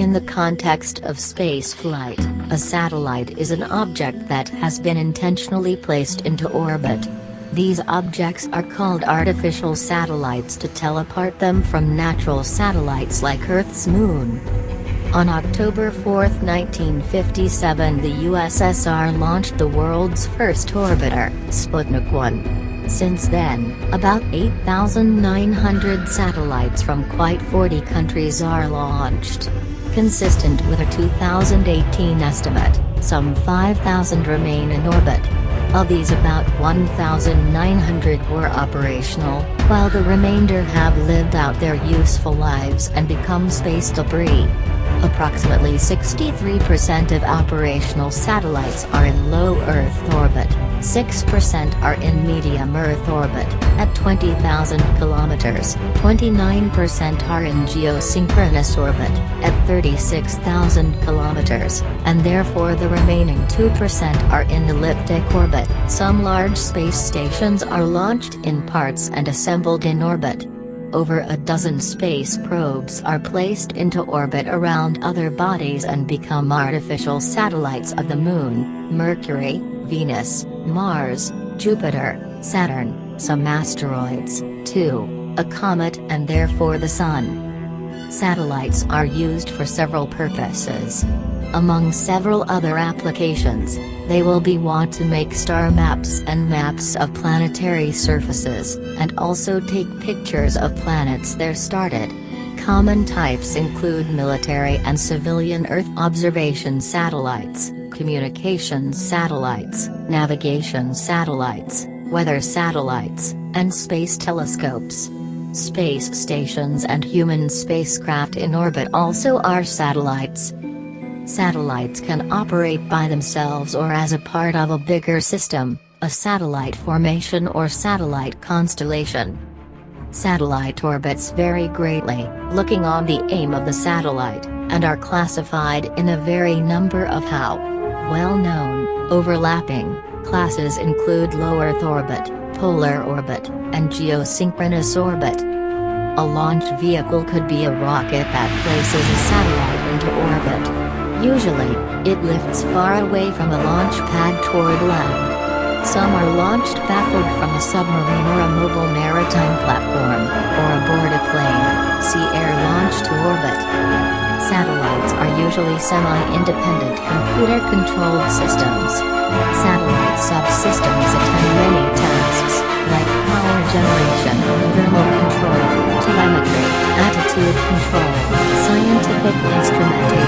In the context of spaceflight, a satellite is an object that has been intentionally placed into orbit. These objects are called artificial satellites to tell apart them from natural satellites like Earth's moon. On October 4, 1957, the USSR launched the world's first orbiter, Sputnik 1. Since then, about 8,900 satellites from quite 40 countries are launched. Consistent with a 2018 estimate, some 5,000 remain in orbit. Of these, about 1,900 were operational, while the remainder have lived out their useful lives and become space debris. Approximately 63% of operational satellites are in low Earth orbit, 6% are in medium Earth orbit, at 20,000 kilometers, 29% are in geosynchronous orbit, at 36,000 kilometers, and therefore the remaining 2% are in elliptic orbit. Some large space stations are launched in parts and assembled in orbit. Over a dozen space probes are placed into orbit around other bodies and become artificial satellites of the Moon, Mercury, Venus, Mars, Jupiter, Saturn, some asteroids, too, a comet, and therefore the Sun. Satellites are used for several purposes. Among several other applications, they will be want to make star maps and maps of planetary surfaces, and also take pictures of planets they're started. Common types include military and civilian Earth observation satellites, communications satellites, navigation satellites, weather satellites, and space telescopes. Space stations and human spacecraft in orbit also are satellites. Satellites can operate by themselves or as a part of a bigger system, a satellite formation or satellite constellation. Satellite orbits vary greatly, looking on the aim of the satellite, and are classified in a very number of how well-known, overlapping classes include low Earth orbit, polar orbit, and geosynchronous orbit. A launch vehicle could be a rocket that places a satellite into orbit. Usually, it lifts far away from a launch pad toward land. Some are launched baffled from a submarine or a mobile maritime platform, or aboard a plane. See air launch to orbit. Satellites are usually semi-independent computer-controlled systems. Satellite subsystems attend many tasks, like power generation, thermal control, telemetry, attitude control, scientific instrumentation,